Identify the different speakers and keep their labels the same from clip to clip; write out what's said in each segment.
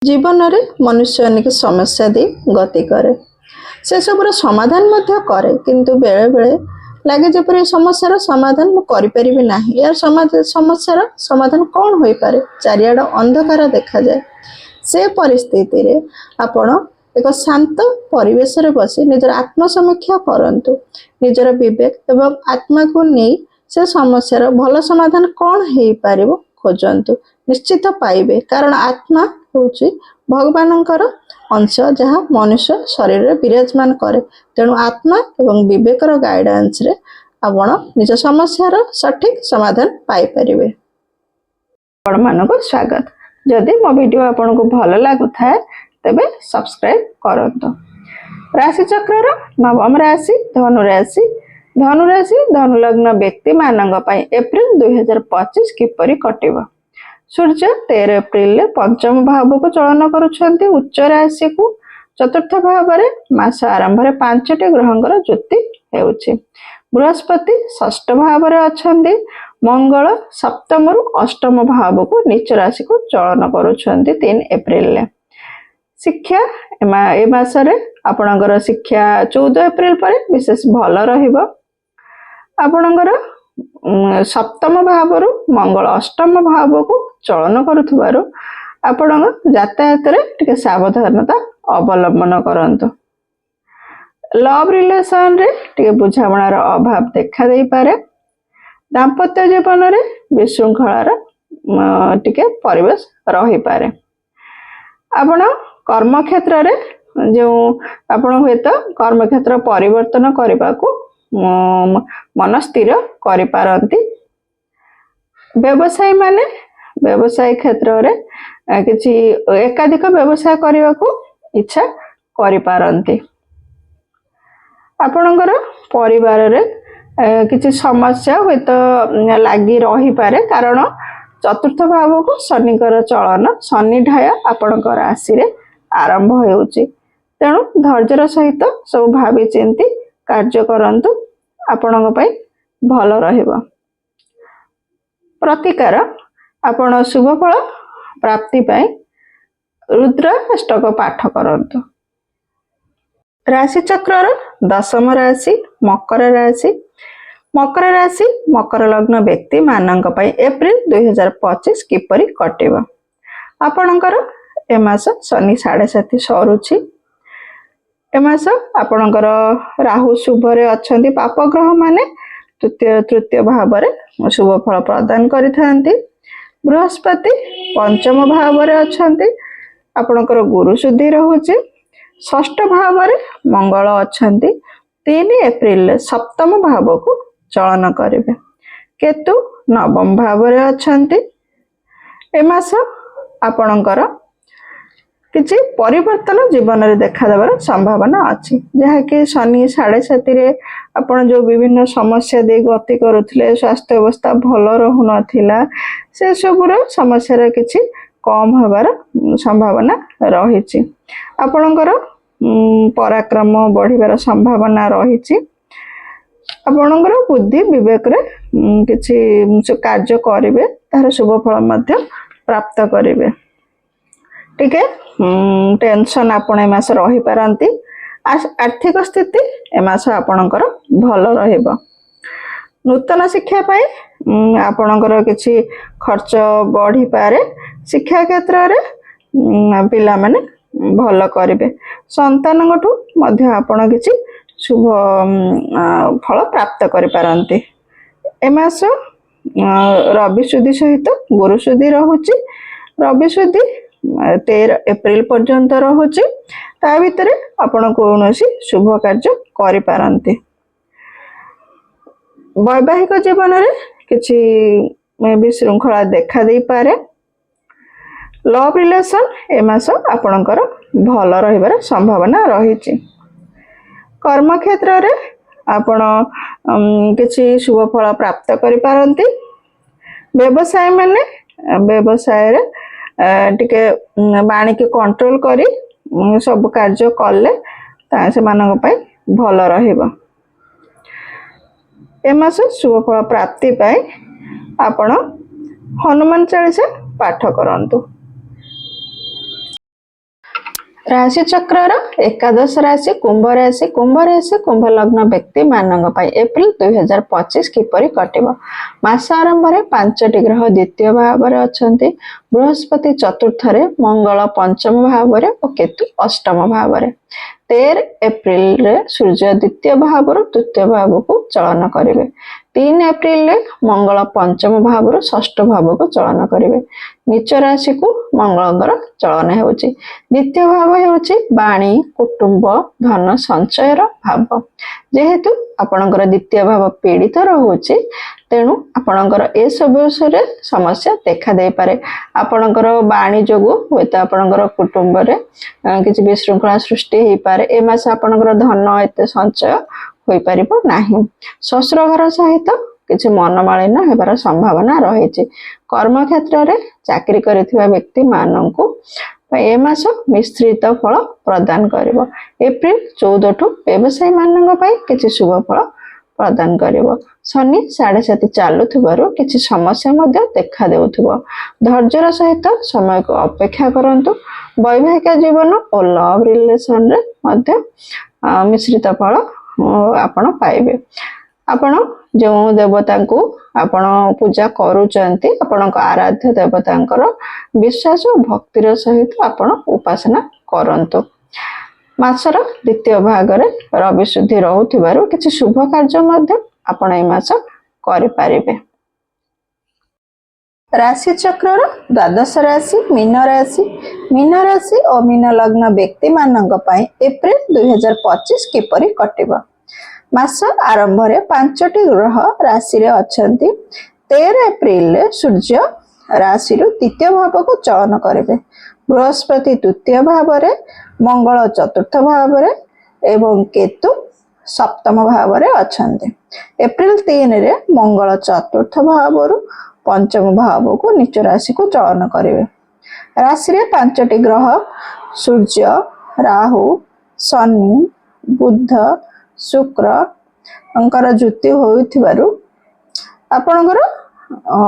Speaker 1: जीवन में मनुष्य अनेक समस्या दे गति करे से सबूर समाधान करे किंतु बेले बेले लगे जपर समस्यार समाधान मुझे ना यार समस्यार समाधान कौन हो पारे चारिआड अंधकार देखा जाए से परिस्थिति रे आपण एक शांत परिवेश रे बसी निजर आत्मसमीक्षा करंतु निजर विवेक एवं आत्मा को नहीं से समस्यार भल समाधान कौन हो पार खोजतु निश्चित पाइबे कारण आत्मा हूँ भगवानंकर अंश जहाँ मनुष्य शरीर में विराजमान करे तेणु आत्मा एवं विवेकर गाइडेंस रे आपण निज समस्यार सठिक समाधान पाई परिबे। आपण मानको स्वागत। जदि मो वीडियो आपन को भल लागु थाए तबे सब्सक्राइब करंतो। राशि चक्र नवम राशि धनुराशि धनुलग्न व्यक्ति मानंग पई एप्रिल 2025 किपरि कटिबो। सूर्य 13 एप्रिल पंचम भाव को चलन करुछंती उच्च राशि को चतुर्थ भाव रे मास आरंभ रे 5टी ग्रहंकर ज्योति हेउछि। बृहस्पति षष्ठ भाव रे अछंती मंगल सप्तम रु अष्टम भाव को नीच राशि को चलन करुछंती 3 एप्रिल ले। शिक्षा ए मास रे आपणकर शिक्षा 14 एप्रिल पर विशेष भल रहिबो। आपणकर सप्तम भाव रु मंगल अष्टम भाव को चलन करुथबारु आपण यातायात रे टिके सावधानता अवलंबन करंतु। लव रिलेशन रे टिके बुझामणार अभाव देखा देई पारे। दाम्पत्य जीवन रे विशृंखलार टिके परिवेश रही पारे। आपण कर्म क्षेत्र रे जो आपण हुए तो कर्म क्षेत्र परिवर्तन करबा को मन स्थिर करि पारंती। व्यवसायी माने व्यवसाय क्षेत्र रे किछि एकाधिक व्यवसाय करबा को इच्छा करि पारंती। आपणकर परिवार रे किछि समस्या होय तो लागि रही पारे कारण चतुर्थ भाव को शनिकर चलन शनि ढाया आपणकर राशि रे आरंभ हेउछि तेणु धैर्यर सहित सब भाबी चिंती कार्य करंतु आपणक पई भल रहिबो। प्रतिकार आपण शुभ फल प्राप्ति पाई रुद्र अष्टक पाठ करंतु। राशि चक्र दशम राशि मकर राशि मकर लग्न व्यक्ति मानंक पई एप्रिल 2025 किपरि कटिबो। आपणकर ए मास शनि 7.5 सरुछि। ए मास आपणकर राहु शुभ रे अछंती पाप ग्रह माने तृतीय भाव रे शुभ फल प्रदान करिथांती। बृहस्पति पंचम भाव रे अछंती आपणकर गुरु शुद्धि रहुछि। षष्ठ भाव रे मंगल अछंती 3 एप्रिल सप्तम भाव को चलन करिवे। केतु नवम भाव रे अछंती। ए मास आपणकर किछि परिवर्तन जीवन रे देखा देबार संभावना अछि जहा कि शनि 7.5 रे आपण जो विभिन्न समस्या दे गति करुथिले स्वास्थ्य अवस्था भल रहु नथिला से सबुर समस्या रे किछि कम होबार संभावना रहिछि। आपणकर पराक्रम बढ़िबार संभावना रहिछि। आपणकर बुद्धि विवेक रे किछि कार्य करिवे तार शुभ फल मध्य प्राप्त करिवे। टिके टेंशन आपण ए मास रही पारंती। आर्थिक स्थिति ए मास आपणकर भल रहिबो। नूतन शिक्षा पाई आपणकर किछि खर्च बढ़ी पारे। शिक्षा क्षेत्र रे पिला माने भल करिवे। संतानगठु मध्य आपण किछि शुभ फल प्राप्त करि पारंती। ए मास रवि शुद्धि सहित गुरु शुद्धि रहुछि। रवि शुद्धि 13 एप्रिल पर्यंत रहुछि। ता भितरे आपण कोनोसी शुभ कार्य करि पारंती। वैवाहिक जीवन रे किछि विशृंखला देखा देई पारे। लव रिलेशन ए मास आपणकर भल रहिबार संभावना रहिछि। कर्म क्षेत्र रे आपण किछि शुभ फल प्राप्त करि पारंती। व्यवसाय माने व्यवसाय रे टिके बाणी के कंट्रोल करी सब कार्य कले ता से मानक पई भल रहिबो। ए मास शुभ फल प्राप्ति पाई आपण हनुमान चालीसा पाठ करंतु। राशि चक्र एकादश राशि कुंभ राशि कुंभ लग्न व्यक्ति मानक एप्रिल 2025 किपरि कटिब। मास आरंभ में 5टी ग्रह द्वितीय भाव में अच्छा। बृहस्पति चतुर्थ रे, मंगल पंचम भाव में और केतु अष्टम भाव में। 13 एप्रिल रे सूर्य द्वितीय भाव तृतीय भाव को चलन करेंगे। 3 एप्रिल रे मंगल पंचम भाव षष्ठ भाव को चलन करेंगे। नीच राशि को मंगल चलन होउची। द्वितीय भाव होउची वाणी कुटुंब धन संचयर भाव। जेहेतु आपणकर द्वितीय भाव पीड़ित रहुची तेणु आपणकर ए सब विषय समस्या देखा दे पारे। आपणकर वाणी जोगु होता आपणकर कुटुंब रे किछि विशृंखला सृष्टि हे पारे। ए मास आपणकर धन एते संचय होई परिबो नाही। ससुर घर सहित किछि मनमालिन्य हेबार संभावना रहिछि। कर्म क्षेत्र रे चाकरी करिथिबा व्यक्ति माननकु ए मास मिश्रित फल प्रदान करिवो। एप्रिल 14 ठु व्यवसायी माननक पई किछि शुभ फल प्रदान करिवो। शनि 7.5 चालुथिबारु किछि समस्या मध्ये देखा देउथिबो। धैर्यर सहित समय को अपेक्षा करंतु। वैवाहिक जीवन और लव रिलेशन रे मध्ये मिश्रित फल आपण पाइबे। आपण जो देवता को आपण पूजा करूचंती आपण आराध्य देवतांकर विश्वास और भक्तिर सहित आपण उपासना करंतु। मासर द्वितीय भाग रे रवि शुद्धि रहुथिबारु किछि शुभ कार्य मध्ये आपण ए मास करि पारिबे। राशि चक्र द्वादश राशि मीन राशि और मीन लग्न व्यक्ति मानक पई एप्रिल 2025 किपरि कटिब। मास आरंभ रे 5टी ग्रह राशि रे अछंती। 13 एप्रिल रे सूर्य राशि रो तृतीय भाव को चलन करेबे। बृहस्पति तृतीय भाव रे, मंगल चतुर्थ भाव रे एवं केतु सप्तम भाव रे अछंती। एप्रिल 3 रे मंगल चतुर्थ भाव रु पंचम भाव को नीच राशि को चलन करेबे। राशि रे 5टी ग्रह सूर्य राहु शनि बुध शुक्र अंकर जुति होइथिबारु आपनकर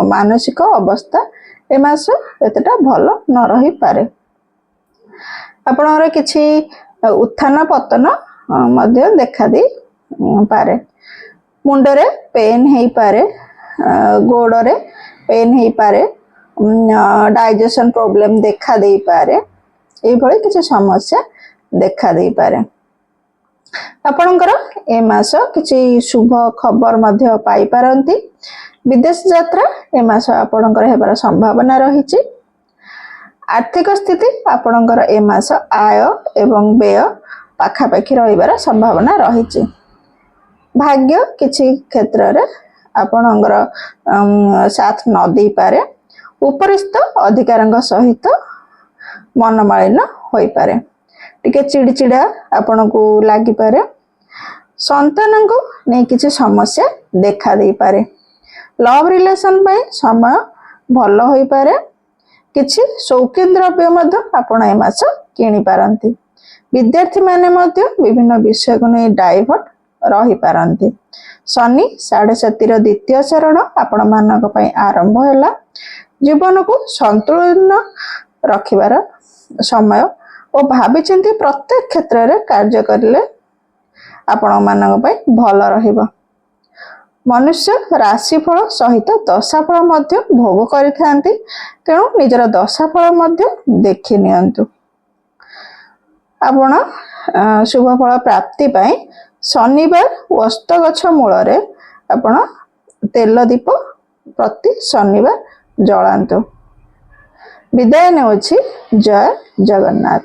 Speaker 1: मानसिक अवस्था ए मास एतटा भल न रही पारे। आपनकर किछि उत्थान पतन मध्य देखा दे पारे। मुंडरे पेन हेई पारे, गोड़रे पेन हेई पारे, डाइजेशन प्रॉब्लम देखा दे पारे। ए भली किछि समस्या देखा दे पारे। आपणकर ए मास किछि शुभ खबर मध्य पाई पारंती। विदेश यात्रा ए मास आपणकर हेबार संभावना रहिछि। आर्थिक स्थिति आपणकर ए मास आय एवं व्यय पाखापाखि रहिबार संभावना रहिछि। भाग्य किछि क्षेत्र रे आपणकर साथ न दे पारे। उपरिस्थ अधिकारंग सहित मनमालिन्य होई पारे। टिके चिड़चिड़ा आपण को लागी पारे। संतान को नहीं किसी समस्या देखा दे पारे। लव रिलेशन पे समय भल होई पारे। किछि शौकीन द्रव्य मध्य आपण ए मास किनि पारंती। विद्यार्थी माने मध्य विभिन्न विषय को नहीं डाइवर्ट रही पारंती। शनि 7.5 रो द्वितीय चरण आपण मानक पई आरंभ होला। जीवन को संतुलन रखिबार समय और भाभी चिंती प्रत्येक क्षेत्र रे कार्य करले आपण मानक पई भल रहिबो। मनुष्य राशिफल सहित दशाफल मध्य भोग करिथांती। तेणु निजर दशाफल मध्य देखि नियंतु। आपण शुभ फल प्राप्ति पई शनिवार वस्त गछ मूल रे आपण तेल दीप प्रति शनिवार जलांतु। विदाय नेउछि। जय जगन्नाथ।